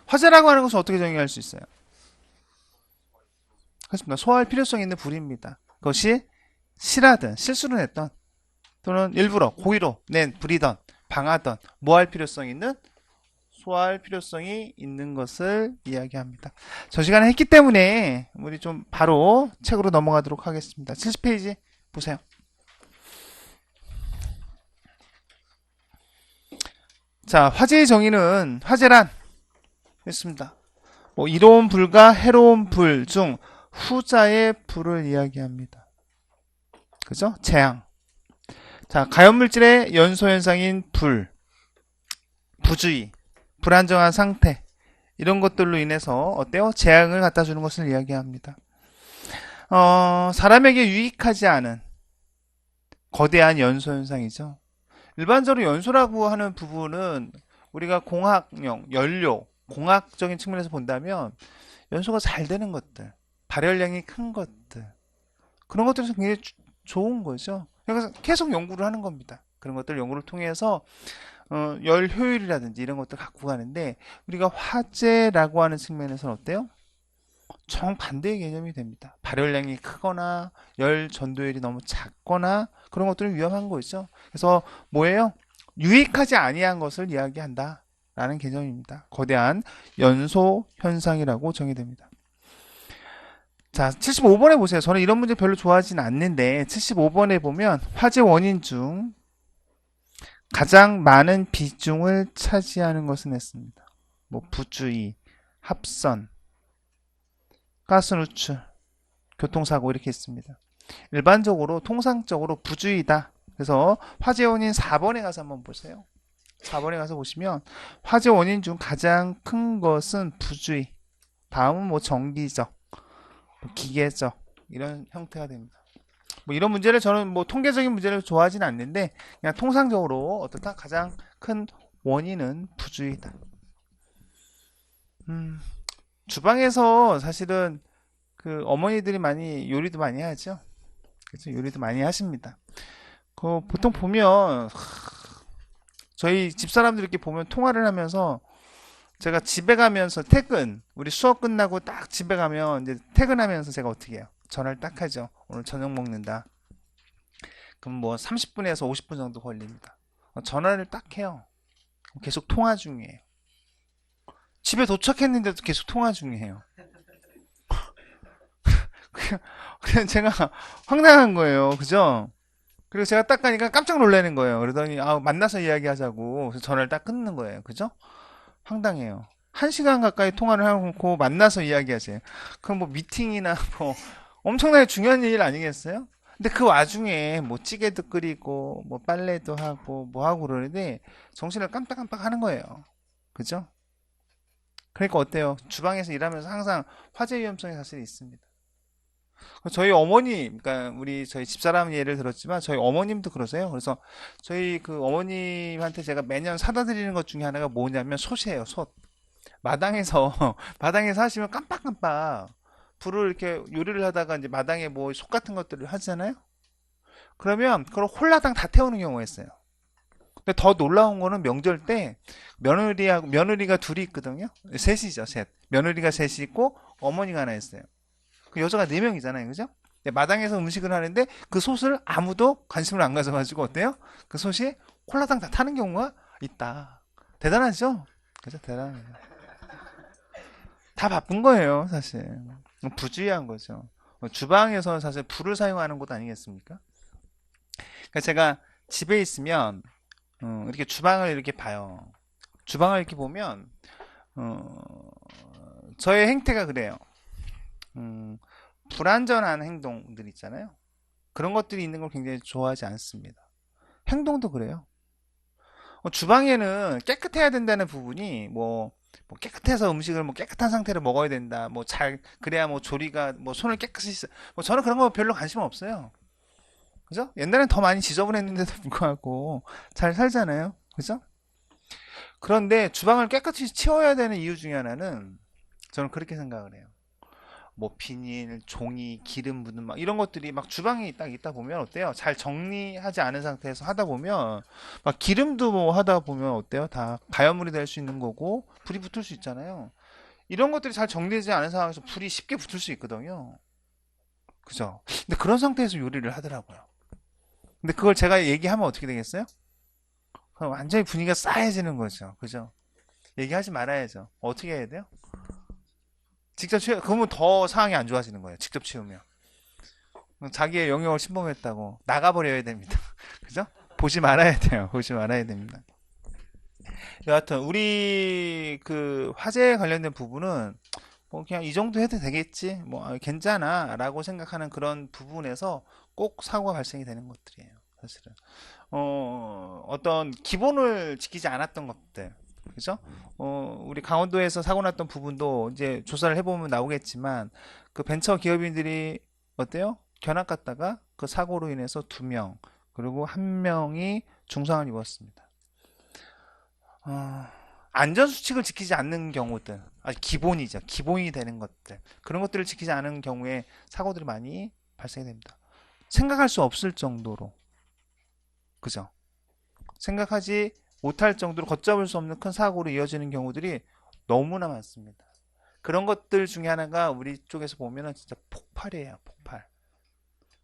화재라고 하는 것은 어떻게 정의할 수 있어요? 그렇습니다. 소화할 필요성 있는 불입니다. 그것이 실하든 실수로 냈던 또는 일부러 고의로 낸 불이든 방하든 뭐할 필요성 있는 소화할 필요성이 있는 것을 이야기합니다. 저 시간에 했기 때문에 우리 좀 바로 책으로 넘어가도록 하겠습니다. 70페이지 보세요. 자, 화재의 정의는 화재란 했습니다. 뭐 이로운 불과 해로운 불 중 후자의 불을 이야기합니다. 그죠? 재앙. 자, 가연물질의 연소현상인 불, 부주의, 불안정한 상태 이런 것들로 인해서 어때요? 재앙을 갖다 주는 것을 이야기합니다. 사람에게 유익하지 않은 거대한 연소현상이죠. 일반적으로 연소라고 하는 부분은 우리가 공학용, 연료, 공학적인 측면에서 본다면 연소가 잘 되는 것들, 발열량이 큰 것들 그런 것들이 굉장히 좋은 거죠. 그래서 계속 연구를 하는 겁니다. 그런 것들 연구를 통해서 열 효율이라든지 이런 것들 갖고 가는데 우리가 화재라고 하는 측면에서는 어때요? 정반대의 개념이 됩니다. 발열량이 크거나 열 전도율이 너무 작거나 그런 것들은 위험한 거죠. 그래서 뭐예요? 유익하지 아니한 것을 이야기한다 라는 개념입니다. 거대한 연소 현상이라고 정의됩니다. 자, 75번에 보세요. 저는 이런 문제 별로 좋아하진 않는데 75번에 보면 화재 원인 중 가장 많은 비중을 차지하는 것은 했습니다. 뭐 부주의, 합선, 가스 누출, 교통사고 이렇게 있습니다. 일반적으로 통상적으로 부주의다. 그래서 화재 원인 4번에 가서 한번 보세요. 4번에 가서 보시면 화재 원인 중 가장 큰 것은 부주의. 다음은 뭐 정기적, 뭐 기계적 이런 형태가 됩니다. 뭐 이런 문제를 저는 뭐 통계적인 문제를 좋아하진 않는데 그냥 통상적으로 어떻다 가장 큰 원인은 부주의다. 주방에서 사실은 그 어머니들이 많이 요리도 많이 하죠. 그렇죠? 요리도 많이 하십니다. 그 보통 보면 저희 집사람들 이렇게 보면 통화를 하면서 제가 집에 가면서 퇴근 우리 수업 끝나고 딱 집에 가면 이제 퇴근하면서 제가 어떻게 해요? 전화를 딱 하죠. 오늘 저녁 먹는다. 그럼 뭐 30분에서 50분 정도 걸립니다. 전화를 딱 해요. 계속 통화 중이에요. 집에 도착했는데도 계속 통화 중이에요. 그냥 제가 황당한 거예요. 그죠? 그리고 제가 딱 가니까 깜짝 놀라는 거예요. 그러더니 만나서 이야기하자고 그래서 전화를 딱 끊는 거예요. 그죠? 황당해요. 1시간 가까이 통화를 하고 만나서 이야기하세요. 그럼 뭐 미팅이나 뭐 엄청나게 중요한 일 아니겠어요? 근데 그 와중에 뭐 찌개도 끓이고 뭐 빨래도 하고 뭐 하고 그러는데 정신을 깜빡깜빡 하는 거예요. 그죠? 그러니까 어때요? 주방에서 일하면서 항상 화재 위험성이 사실 있습니다. 저희 어머니, 그러니까 우리 저희 집사람 예를 들었지만 저희 어머님도 그러세요. 그래서 저희 그 어머님한테 제가 매년 사다 드리는 것 중에 하나가 뭐냐면 솥이에요. 솥. 마당에서 마당에서 하시면 깜빡깜빡 불을 이렇게 요리를 하다가 이제 마당에 뭐 속 같은 것들을 하잖아요. 그러면 그걸 홀라당 다 태우는 경우가 있어요. 근데 더 놀라운 거는 명절 때 며느리가 둘이 있거든요. 셋이죠, 셋. 며느리가 셋이 있고 어머니가 하나 있어요. 그 여자가 네 명이잖아요, 그죠? 근데 마당에서 음식을 하는데 그 솥을 아무도 관심을 안 가져가지고 어때요? 그 솥이 홀라당 다 타는 경우가 있다. 대단하죠? 그죠? 대단해요. 다 바쁜 거예요, 사실. 부주의한 거죠. 주방에서 사실 불을 사용하는 곳 아니겠습니까? 그러니까 제가 집에 있으면 이렇게 주방을 이렇게 봐요. 주방을 이렇게 보면 어, 저의 행태가 그래요. 음, 불완전한 행동들 있잖아요. 그런 것들이 있는 걸 굉장히 좋아하지 않습니다. 행동도 그래요. 주방에는 깨끗해야 된다는 부분이 뭐 깨끗해서 음식을 뭐 깨끗한 상태로 먹어야 된다. 뭐 잘 그래야 뭐 조리가 뭐 손을 깨끗이 뭐 저는 그런 거 별로 관심 없어요. 그죠? 옛날엔 더 많이 지저분했는데도 불구하고 잘 살잖아요. 그죠? 그런데 주방을 깨끗이 치워야 되는 이유 중에 하나는 저는 그렇게 생각을 해요. 뭐 비닐, 종이, 기름 묻은 막 이런 것들이 막 주방에 딱 있다 보면 어때요? 잘 정리하지 않은 상태에서 하다 보면 막 기름도 뭐 하다 보면 어때요? 다 가연물이 될 수 있는 거고 불이 붙을 수 있잖아요. 이런 것들이 잘 정리되지 않은 상황에서 불이 쉽게 붙을 수 있거든요. 그죠? 근데 그런 상태에서 요리를 하더라고요. 근데 그걸 제가 얘기하면 어떻게 되겠어요? 그럼 완전히 분위기가 싸해지는 거죠. 그죠? 얘기하지 말아야죠. 어떻게 해야 돼요? 직접 치우, 그러면 더 상황이 안 좋아지는 거예요. 직접 치우면. 자기의 영역을 침범했다고 나가버려야 됩니다. 그죠? 보지 말아야 돼요. 보지 말아야 됩니다. 여하튼, 우리 그 화재에 관련된 부분은 뭐 그냥 이 정도 해도 되겠지. 뭐 괜찮아. 라고 생각하는 그런 부분에서 꼭 사고가 발생이 되는 것들이에요. 사실은. 어떤 기본을 지키지 않았던 것들. 그죠? 우리 강원도에서 사고 났던 부분도 이제 조사를 해보면 나오겠지만 그 벤처 기업인들이 어때요? 견학 갔다가 그 사고로 인해서 2명, 그리고 1명이 중상을 입었습니다. 어, 안전수칙을 지키지 않는 경우들, 아주 기본이죠. 기본이 되는 것들. 그런 것들을 지키지 않은 경우에 사고들이 많이 발생이 됩니다. 생각할 수 없을 정도로. 그죠? 생각하지 못할 정도로 걷잡을 수 없는 큰 사고로 이어지는 경우들이 너무나 많습니다. 그런 것들 중에 하나가 우리 쪽에서 보면은 진짜 폭발이에요, 폭발.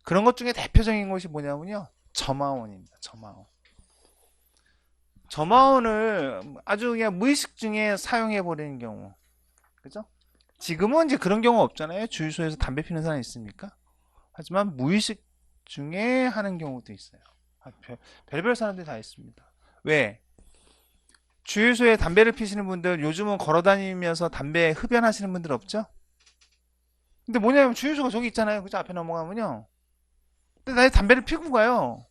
그런 것 중에 대표적인 것이 뭐냐면요. 점화원입니다, 점화원. 점화원을 아주 그냥 무의식 중에 사용해버리는 경우. 그죠? 지금은 이제 그런 경우 없잖아요. 주유소에서 담배 피는 사람이 있습니까? 하지만 무의식 중에 하는 경우도 있어요. 별별 사람들이 다 있습니다. 왜? 주유소에 담배를 피시는 분들 요즘은 걸어다니면서 담배 흡연하시는 분들 없죠? 근데 뭐냐면 주유소가 저기 있잖아요. 그죠? 앞에 넘어가면요. 근데 나 담배를 피고 가요.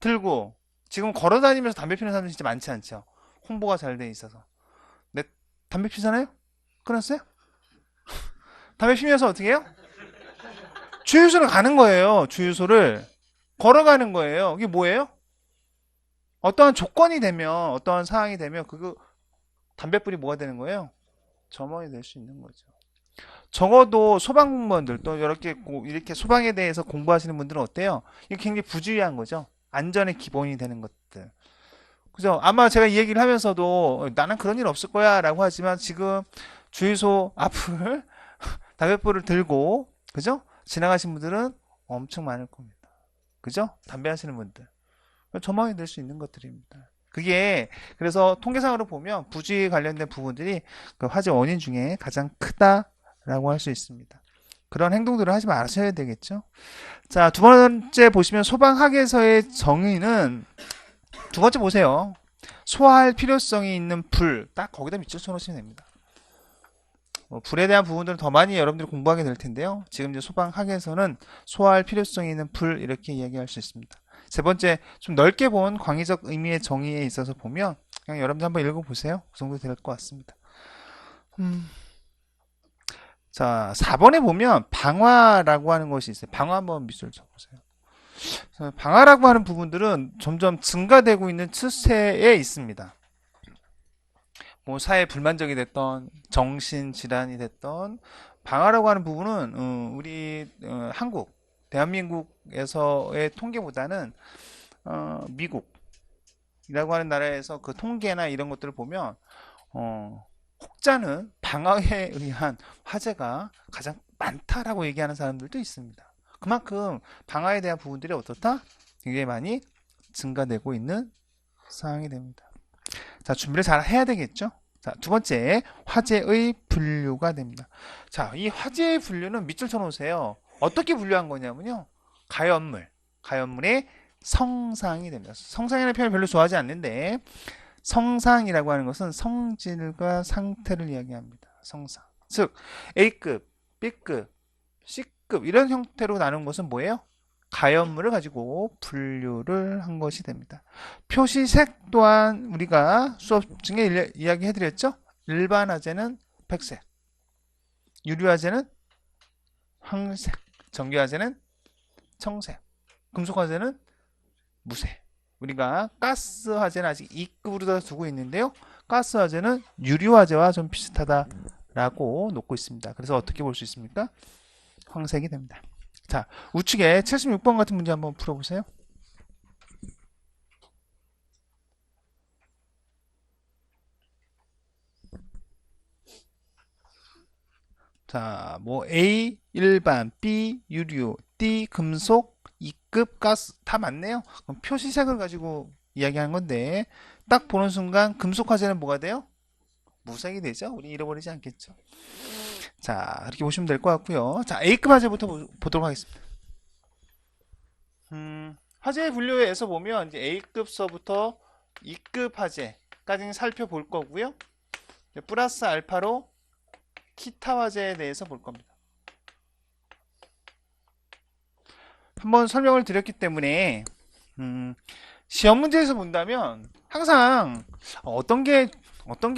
들고. 지금 걸어다니면서 담배 피는 사람들 진짜 많지 않죠? 홍보가 잘 돼 있어서. 내 담배 피잖아요? 끊었어요? 담배 피면서 어떻게 해요? 주유소를 가는 거예요. 주유소를. 걸어가는 거예요. 이게 뭐예요? 어떠한 조건이 되면, 어떠한 상황이 되면, 그거, 담뱃불이 뭐가 되는 거예요? 점원이 될 수 있는 거죠. 적어도 소방공무원들, 또 이렇게 소방에 대해서 공부하시는 분들은 어때요? 이게 굉장히 부주의한 거죠. 안전의 기본이 되는 것들. 그죠? 아마 제가 이 얘기를 하면서도 나는 그런 일 없을 거야 라고 하지만 지금 주유소 앞을 담뱃불을 들고, 그죠? 지나가신 분들은 엄청 많을 겁니다. 그죠? 담배 하시는 분들. 조망이 될 수 있는 것들입니다. 그게 그래서 통계상으로 보면 부주의 관련된 부분들이 그 화재 원인 중에 가장 크다라고 할 수 있습니다. 그런 행동들을 하지 마셔야 되겠죠. 자, 두 번째 보시면 소방학에서의 정의는 두 번째 보세요. 소화할 필요성이 있는 불, 딱 거기다 밑줄 쳐놓으시면 됩니다. 불에 대한 부분들은 더 많이 여러분들이 공부하게 될 텐데요. 지금 이제 소방학에서는 소화할 필요성이 있는 불 이렇게 이야기할 수 있습니다. 세 번째, 좀 넓게 본 광의적 의미의 정의에 있어서 보면 그냥 여러분들 한번 읽어보세요. 그 정도 될 것 같습니다. 자, 4번에 보면 방화라고 하는 것이 있어요. 방화 한번 밑줄 쳐보세요. 방화라고 하는 부분들은 점점 증가되고 있는 추세에 있습니다. 뭐 사회 불만족이 됐던 정신질환이 됐던 방화라고 하는 부분은 우리 한국 대한민국에서의 통계보다는 미국이라고 하는 나라에서 그 통계나 이런 것들을 보면 혹자는 방화에 의한 화재가 가장 많다라고 얘기하는 사람들도 있습니다. 그만큼 방화에 대한 부분들이 어떻다? 굉장히 많이 증가되고 있는 상황이 됩니다. 자, 준비를 잘 해야 되겠죠? 자, 두 번째, 화재의 분류가 됩니다. 자, 이 화재의 분류는 밑줄 쳐놓으세요. 어떻게 분류한 거냐면요. 가연물의 성상이 됩니다. 성상이라는 표현을 별로 좋아하지 않는데, 성상이라고 하는 것은 성질과 상태를 이야기합니다. 성상. 즉, A급, B급, C급, 이런 형태로 나눈 것은 뭐예요? 가연물을 가지고 분류를 한 것이 됩니다. 표시색 또한 우리가 수업 중에 이야기해드렸죠? 일반 화재는 백색, 유리화재는 황색, 전기화재는 청색, 금속화재는 무색. 우리가 가스화재는 아직 2급으로 두고 있는데요. 가스화재는 유리화재와 좀 비슷하다 라고 놓고 있습니다. 그래서 어떻게 볼 수 있습니까? 황색이 됩니다. 자, 우측에 76번 같은 문제 한번 풀어보세요. 자, 뭐 A 일반, B 유류, D 금속, E급 가스 다 맞네요. 그럼 표시색을 가지고 이야기하는 건데 딱 보는 순간 금속 화재는 뭐가 돼요? 무색이 되죠? 우리 잃어버리지 않겠죠? 자, 이렇게 보시면 될 것 같고요. 자, A급 화재부터 보도록 하겠습니다. 화재 분류에서 보면 이제 A급서부터 E급 화재까지 살펴볼 거고요. 플러스 알파로 기타 화재에 대해서 볼 겁니다. 한번 설명을 드렸기 때문에 시험 문제에서 본다면 항상 어떤 게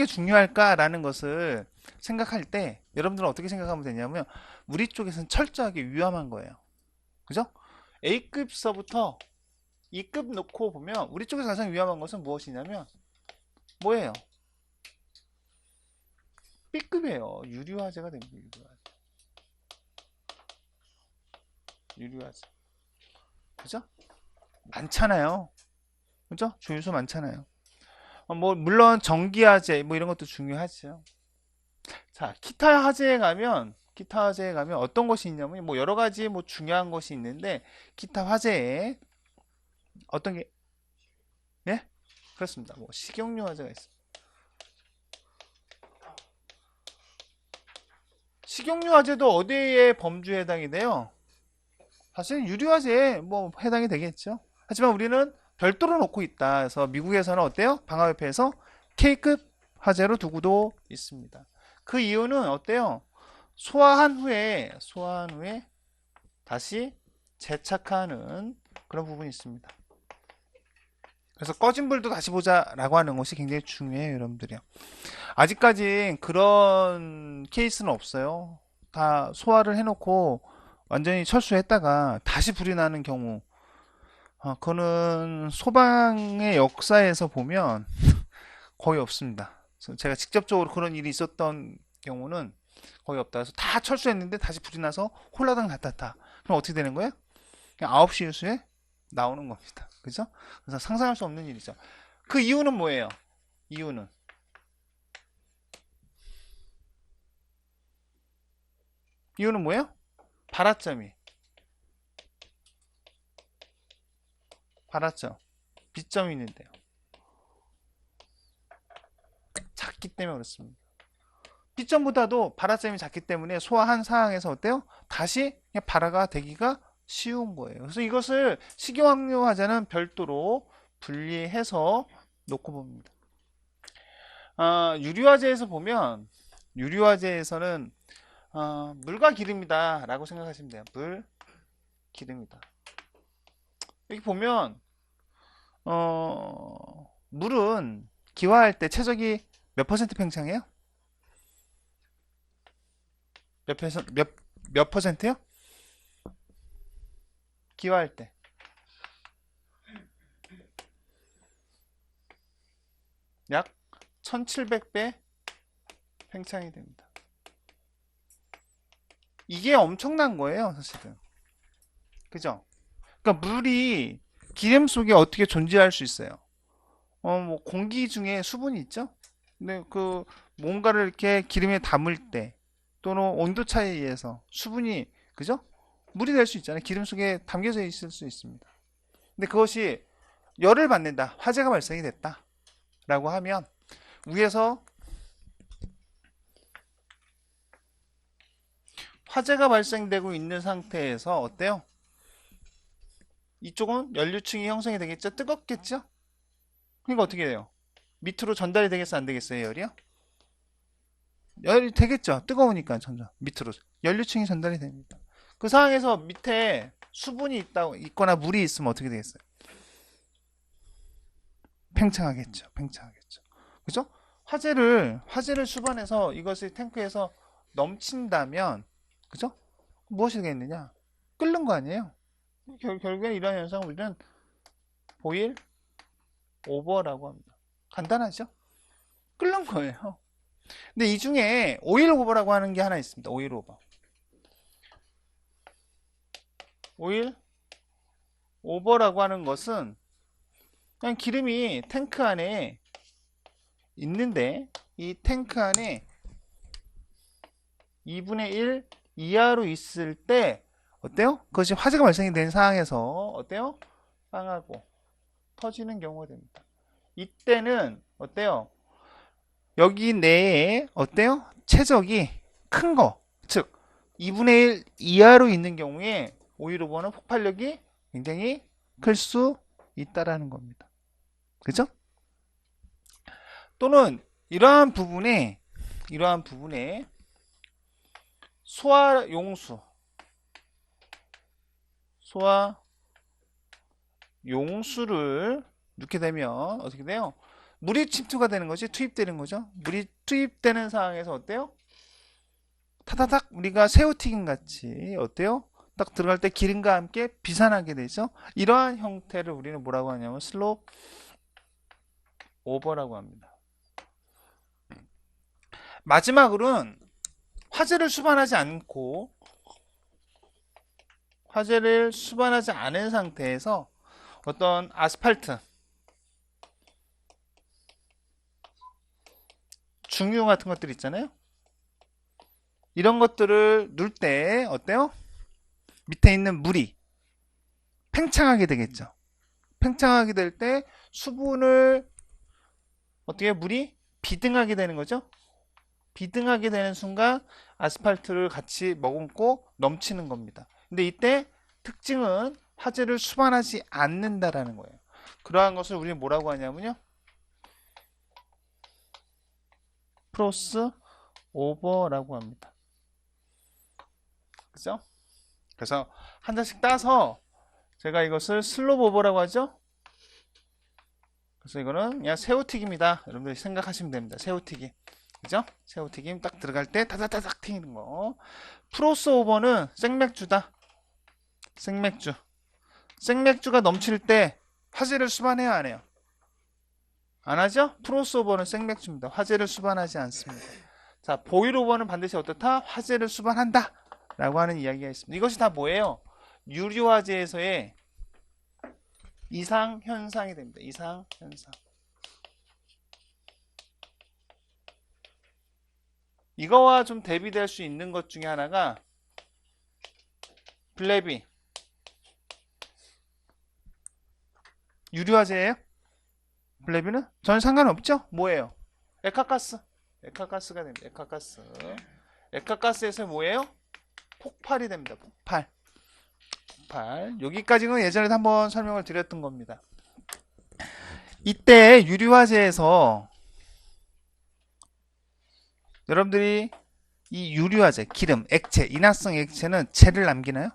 중요할까라는 것을 생각할 때 여러분들은 어떻게 생각하면 되냐면 우리 쪽에서는 철저하게 위험한 거예요. 그죠? A급서부터 E급 놓고 보면 우리 쪽에서 가장 위험한 것은 무엇이냐면 뭐예요? B급이에요. 유류화재가 됩니다. 유류화재. 그죠? 많잖아요. 그죠? 주유소 많잖아요. 뭐 물론 전기화재 뭐 이런 것도 중요하죠. 자, 기타 화재에 가면 어떤 것이 있냐면 뭐 여러 가지 뭐 중요한 것이 있는데 기타 화재에 어떤 게 예? 그렇습니다. 뭐 식용유 화재가 있습니다. 식용유 화재도 어디에 범주에 해당이 돼요? 사실 유류화재에 뭐 해당이 되겠죠. 하지만 우리는 별도로 놓고 있다. 그래서 미국에서는 어때요? 방화협회에서 K급 화재로 두고도 있습니다. 그 이유는 어때요? 소화한 후에 다시 재착하는 그런 부분이 있습니다. 그래서 꺼진 불도 다시 보자라고 하는 것이 굉장히 중요해요, 여러분들이요. 아직까지 그런 케이스는 없어요. 다 소화를 해놓고 완전히 철수했다가 다시 불이 나는 경우, 그거는 소방의 역사에서 보면 거의 없습니다. 제가 직접적으로 그런 일이 있었던 경우는 거의 없다. 그래서 다 철수했는데 다시 불이 나서 홀라당 같았다. 그럼 어떻게 되는 거예요? 그냥 9시 뉴스에 나오는 겁니다. 그죠? 그래서 상상할 수 없는 일이죠. 그 이유는 뭐예요? 이유는 뭐예요? 발화점이 발화점 B점이 있는데요. 작기 때문에 그렇습니다. B점보다도 발화점이 작기 때문에 소화한 상황에서 어때요? 다시 그냥 발화가 되기가 쉬운 거예요. 그래서 이것을 식용유 화재는 별도로 분리해서 놓고 봅니다. 유류화재에서 보면 유류화재에서는 물과 기름이다 라고 생각하시면 돼요. 물, 기름이다. 여기 보면 물은 기화할 때 최적이 몇 퍼센트 팽창해요? 몇 퍼센트요? 기화할 때. 약 1700배 팽창이 됩니다. 이게 엄청난 거예요, 사실은. 그죠? 그러니까 물이 기름 속에 어떻게 존재할 수 있어요? 뭐 공기 중에 수분이 있죠? 근데 그 뭔가를 이렇게 기름에 담을 때 또는 온도 차이에 의해서 수분이 그죠? 물이 될 수 있잖아요. 기름 속에 담겨져 있을 수 있습니다. 근데 그것이 열을 받는다. 화재가 발생이 됐다. 라고 하면 위에서 화재가 발생되고 있는 상태에서 어때요? 이쪽은 연료층이 형성이 되겠죠? 뜨겁겠죠? 그러니까 어떻게 돼요? 밑으로 전달이 되겠어, 안 되겠어요, 열이요? 열이 되겠죠? 뜨거우니까 점점 밑으로 연료층이 전달이 됩니다. 그 상황에서 밑에 수분이 있거나 물이 있으면 어떻게 되겠어요? 팽창하겠죠. 팽창하겠죠. 그죠? 화재를 수반해서 이것을 탱크에서 넘친다면, 그죠? 무엇이 되겠느냐? 끓는 거 아니에요? 결국엔 이런 현상을 우리는 보일 오버라고 합니다. 간단하죠? 끓는 거예요. 근데 이 중에 오일 오버라고 하는 게 하나 있습니다. 오일 오버. 오일 오버라고 하는 것은 그냥 기름이 탱크 안에 있는데 이 탱크 안에 2분의 1 이하로 있을 때 어때요? 그것이 화재가 발생이 된 상황에서 어때요? 빵하고 터지는 경우가 됩니다. 이때는 어때요? 여기 내에 어때요? 최적이 큰 거, 즉 2분의 1 이하로 있는 경우에 오일 오버는 폭발력이 굉장히 클 수 있다라는 겁니다. 그죠? 또는 이러한 부분에 소화 용수를 넣게 되면 어떻게 돼요? 물이 침투가 되는 거지, 투입되는 거죠. 물이 투입되는 상황에서 어때요? 타다닥 우리가 새우튀김 같이 어때요? 딱 들어갈 때 기름과 함께 비산하게 되죠. 이러한 형태를 우리는 뭐라고 하냐면 슬롭 오버라고 합니다. 마지막으로는 화재를 수반하지 않은 상태에서 어떤 아스팔트, 중유 같은 것들 있잖아요. 이런 것들을 넣을 때 어때요? 밑에 있는 물이 팽창하게 되겠죠. 팽창하게 될 때 수분을 어떻게 물이 비등하게 되는 거죠. 비등하게 되는 순간 아스팔트를 같이 머금고 넘치는 겁니다. 근데 이때 특징은 화재를 수반하지 않는다라는 거예요. 그러한 것을 우리는 뭐라고 하냐면요. 크로스 오버라고 합니다. 그죠? 그래서 한 잔씩 따서 제가 이것을 슬롭 오버라고 하죠. 그래서 이거는 그냥 새우튀김이다. 여러분들이 생각하시면 됩니다. 새우튀김. 그죠? 새우튀김 딱 들어갈 때 타다타닥 튀기는 거. 크로스 오버는 생맥주다. 생맥주가 넘칠 때 화재를 수반해야 안 해요? 안 하죠? 크로스 오버는 생맥주입니다. 화재를 수반하지 않습니다. 자, 보일 오버는 반드시 어떻다? 화재를 수반한다. 라고 하는 이야기가 있습니다. 이것이 다 뭐예요? 유리화재에서의 이상현상이 됩니다. 이상현상. 이거와 좀 대비될 수 있는 것 중에 하나가 블레비. 유리화재예요? 블레비는? 전혀 상관없죠? 뭐예요? 액화가스가 됩니다. 액화가스에서 뭐예요? 폭발이 됩니다. 폭발. 여기까지는 예전에 한번 설명을 드렸던 겁니다. 이때 유리화재에서 여러분들이 이 유리화재, 기름, 액체, 인화성 액체는 재를 남기나요?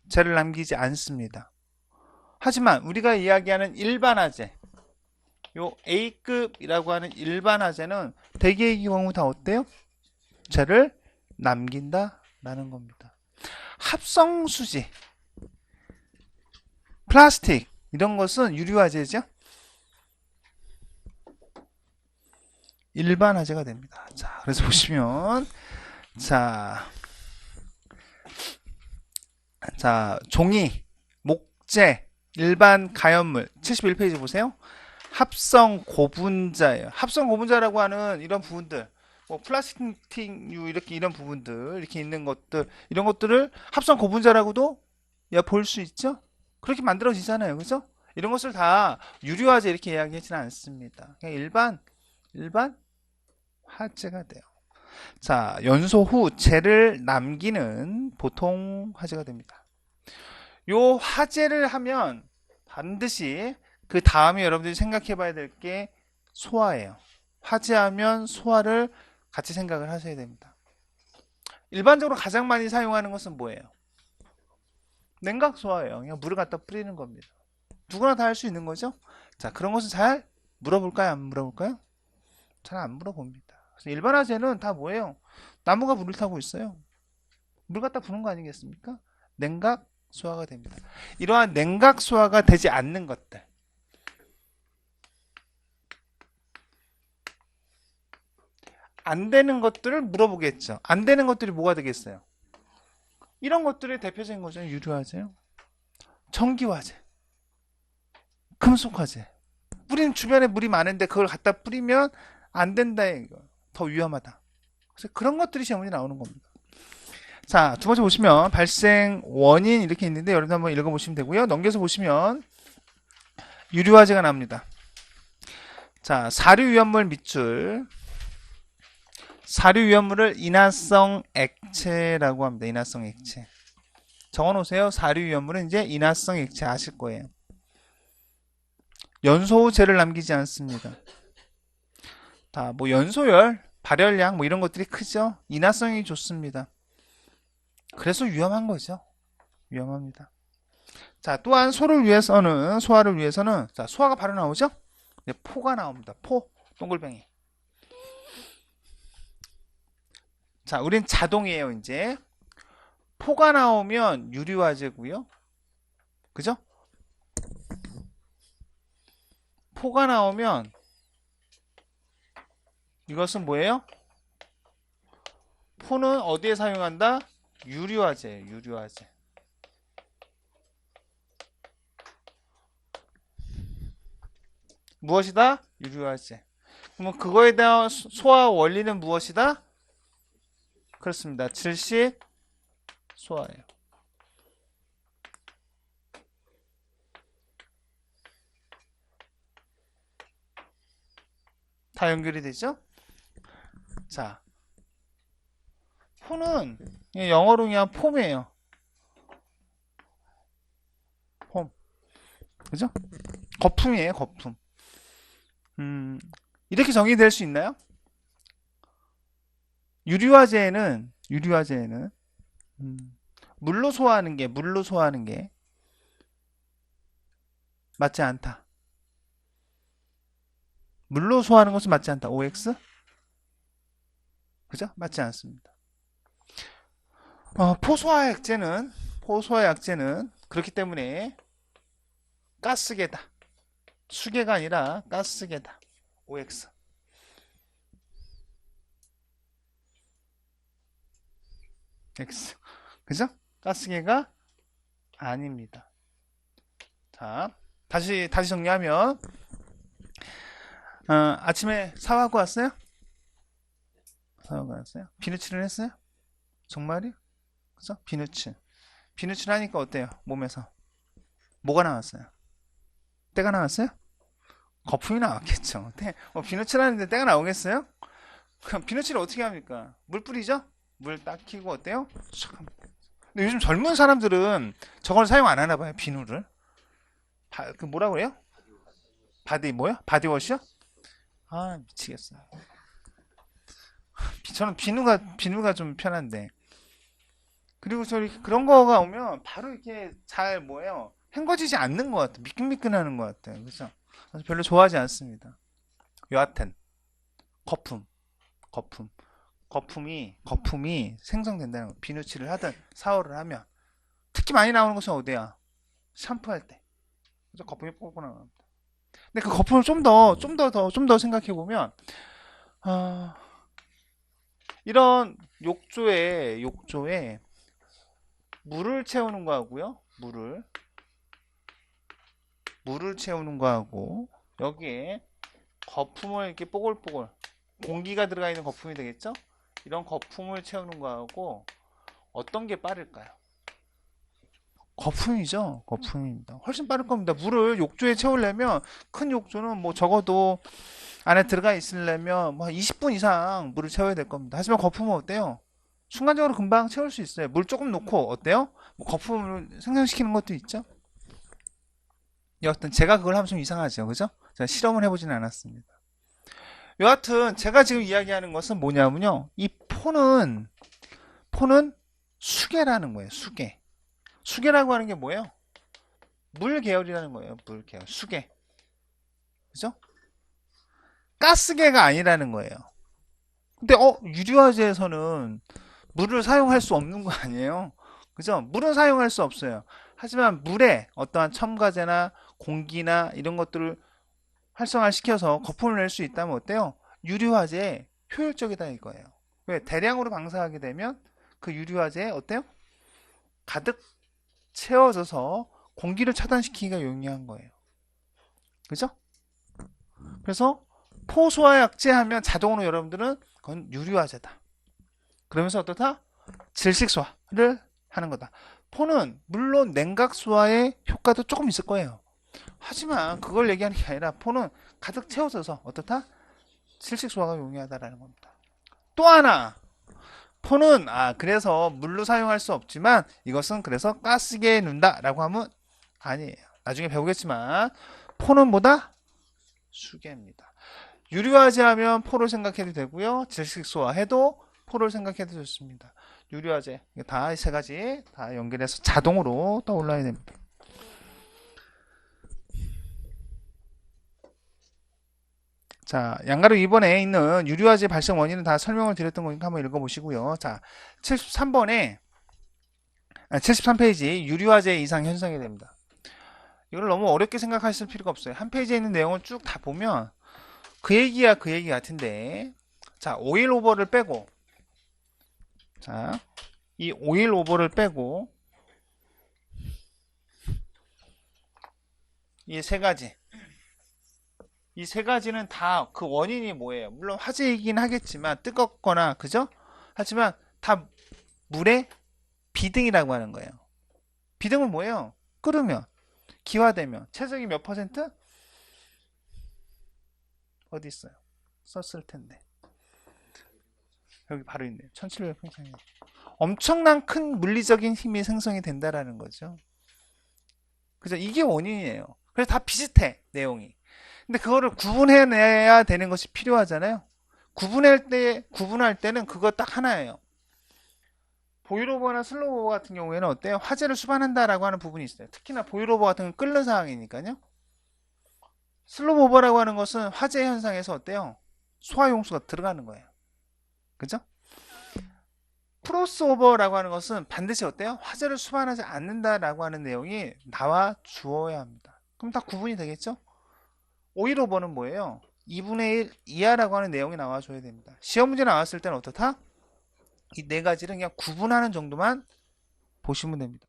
재를 남기지 않습니다. 하지만 우리가 이야기하는 일반화재, 요 A급이라고 하는 일반화재는 대개의 경우 다 어때요? 재를 남긴다라는 겁니다. 합성수지, 플라스틱 이런 것은 유리화재죠. 일반화재가 됩니다. 자, 그래서 보시면 자, 종이, 목재, 일반 가연물 71페이지 보세요. 합성 고분자예요. 합성 고분자라고 하는 이런 부분들, 뭐 플라스틱류 이렇게 이런 부분들 이렇게 있는 것들, 이런 것들을 합성 고분자라고도 볼 수 있죠. 그렇게 만들어지잖아요, 그죠? 이런 것을 다 유리화재 이렇게 이야기하지는 않습니다. 그냥 일반 화재가 돼요. 자, 연소 후 재를 남기는 보통 화재가 됩니다. 요 화재를 하면 반드시 그 다음에 여러분들이 생각해 봐야 될 게 소화예요. 화재하면 소화를 같이 생각을 하셔야 됩니다. 일반적으로 가장 많이 사용하는 것은 뭐예요? 냉각 소화예요. 그냥 물을 갖다 뿌리는 겁니다. 누구나 다 할 수 있는 거죠? 자, 그런 것은 잘 물어볼까요? 안 물어볼까요? 잘 안 물어봅니다. 일반 화재는 다 뭐예요? 나무가 물을 타고 있어요. 물 갖다 부는 거 아니겠습니까? 냉각 소화가 됩니다. 이러한 냉각 소화가 되지 않는 것들, 안 되는 것들을 물어보겠죠. 안 되는 것들이 뭐가 되겠어요? 이런 것들이 대표적인 거죠. 유류화재요. 전기화재, 금속화재. 뿌리는 주변에 물이 많은데 그걸 갖다 뿌리면 안 된다. 이거. 더 위험하다. 그래서 그런 것들이 시험에 나오는 겁니다. 자, 두 번째 보시면 발생 원인 이렇게 있는데 여러분 한번 읽어보시면 되고요. 넘겨서 보시면 유류화재가 나옵니다. 자, 사료위험물 밑줄. 사료위험물을 인화성 액체라고 합니다. 인화성 액체. 적어놓으세요. 사료위험물은 이제 인화성 액체 아실 거예요. 연소 후 죄를 남기지 않습니다. 다 뭐 연소열, 발열량 뭐 이런 것들이 크죠. 인화성이 좋습니다. 그래서 위험한 거죠. 위험합니다. 자, 또한 소화를 위해서는 자, 소화가 바로 나오죠. 이제 포가 나옵니다. 포, 동글뱅이. 자, 우린 자동이에요. 이제 포가 나오면 유류화재고요. 그죠? 포가 나오면 이것은 뭐예요? 포는 어디에 사용한다? 유류화재, 유류화재. 무엇이다? 유류화재. 그러면 그거에 대한 소화 원리는 무엇이다? 그렇습니다. 질식 소화예요. 다 연결이 되죠? 자, 폼은 영어로 그냥 폼이에요. 폼. 그죠? 거품이에요, 거품. 이렇게 정의될 수 있나요? 유류화재는 물로 소화하는 게 맞지 않다. 물로 소화하는 것은 맞지 않다. OX? 그죠? 맞지 않습니다. 포소화 약재는 그렇기 때문에 가스계다. 수계가 아니라 가스계다. OX. X. 그죠? 가스계가 아닙니다. 자, 다시 정리하면 아침에 사과하고 왔어요? 사과하고 왔어요? 비누칠을 했어요? 정말이요? 그죠? 비누칠 하니까 어때요? 몸에서 뭐가 나왔어요? 때가 나왔어요? 거품이 나왔겠죠. 비누칠 하는데 때가 나오겠어요? 그럼 비누칠을 어떻게 합니까? 물 뿌리죠? 물 딱 켜고 어때요? 근데 요즘 젊은 사람들은 저걸 사용 안 하나 봐요. 비누를. 그 뭐라 그래요? 바디워시요? 아, 미치겠어. 저는 비누가 좀 편한데. 그리고 그런 거가 오면 바로 이렇게 잘 헹궈지지 않는 것 같아요. 미끈미끈하는 것 같아요. 그래서 별로 좋아하지 않습니다. 여하튼 거품이 생성된다는 거. 비누칠을 하든 샤워를 하면 특히 많이 나오는 것은 어디야? 샴푸할 때. 그래서 거품이 뽀뽀 나옵니다. 근데 그 거품을 좀 더 생각해 보면 이런 욕조에 물을 채우는 거하고요. 물을 채우는 거하고 여기에 거품을 이렇게 뽀글뽀글 공기가 들어가 있는 거품이 되겠죠? 이런 거품을 채우는 거하고 어떤 게 빠를까요? 거품이죠. 거품입니다. 훨씬 빠를 겁니다. 물을 욕조에 채우려면 큰 욕조는 뭐 적어도 안에 들어가 있으려면 뭐 20분 이상 물을 채워야 될 겁니다. 하지만 거품은 어때요? 순간적으로 금방 채울 수 있어요. 물 조금 넣고 어때요? 뭐 거품을 생성시키는 것도 있죠. 여하튼 제가 그걸 하면 좀 이상하죠. 그죠? 제가 실험을 해보지는 않았습니다. 여하튼 제가 지금 이야기하는 것은 뭐냐면요. 이 포는 수계라는 거예요. 수계라고 하는 게 뭐예요? 물 계열이라는 거예요. 물 계열. 수계. 그죠? 가스계가 아니라는 거예요. 근데 유류화재에서는 물을 사용할 수 없는 거 아니에요? 그죠? 물은 사용할 수 없어요. 하지만 물에 어떠한 첨가제나 공기나 이런 것들을 활성화시켜서 거품을 낼 수 있다면 어때요? 유류화재에 효율적이다 이거예요. 왜? 대량으로 방사하게 되면 그 유리화제에 어때요? 가득 채워져서 공기를 차단시키기가 용이한 거예요. 그죠? 그래서 포소화약제 하면 자동으로 여러분들은 그건 유리화제다. 그러면서 어떻다? 질식소화를 하는 거다. 포는 물론 냉각소화의 효과도 조금 있을 거예요. 하지만 그걸 얘기하는 게 아니라 포는 가득 채워져서 어떻다? 질식소화가 용이하다라는 겁니다. 또 하나 포는 그래서 물로 사용할 수 없지만 이것은 그래서 가스기에 넣는다라고 하면 아니에요. 나중에 배우겠지만 포는 뭐다? 수계입니다. 유리화제 하면 포를 생각해도 되고요. 질식소화 해도 포를 생각해도 좋습니다. 유리화제 다 세 가지 다 연결해서 자동으로 떠올라야 됩니다. 자, 양가로 2번에 있는 유리화재 발생 원인은 다 설명을 드렸던 거니까 한번 읽어보시고요. 자, 73번에 73페이지 유리화재 이상 현상이 됩니다. 이걸 너무 어렵게 생각하실 필요가 없어요. 한 페이지에 있는 내용을 쭉 다 보면 그 얘기야 그 얘기 같은데, 자, 오일 오버를 빼고, 자, 이 오일 오버를 빼고 이 세 가지, 이 세 가지는 다 그 원인이 뭐예요? 물론 화재이긴 하겠지만 뜨겁거나 그죠? 하지만 다 물의 비등이라고 하는 거예요. 비등은 뭐예요? 끓으면, 기화되면 체적이 몇 퍼센트? 어디 있어요? 썼을 텐데. 여기 바로 있네요. 1700평생. 엄청난 큰 물리적인 힘이 생성이 된다라는 거죠. 그죠? 이게 원인이에요. 그래서 다 비슷해, 내용이. 근데 그거를 구분해내야 되는 것이 필요하잖아요. 구분할 때는 그거 딱 하나예요. 보일오버나 슬로우오버 같은 경우에는 어때요? 화재를 수반한다라고 하는 부분이 있어요. 특히나 보일오버 같은 건 끓는 상황이니까요. 슬로우오버라고 하는 것은 화재 현상에서 어때요? 소화용수가 들어가는 거예요. 그죠? 크로스오버라고 하는 것은 반드시 어때요? 화재를 수반하지 않는다라고 하는 내용이 나와 주어야 합니다. 그럼 다 구분이 되겠죠? 오일오버는 뭐예요? 2분의 1 이하라고 하는 내용이 나와줘야 됩니다. 시험 문제 나왔을 때는 어떻다? 이 네 가지를 그냥 구분하는 정도만 보시면 됩니다.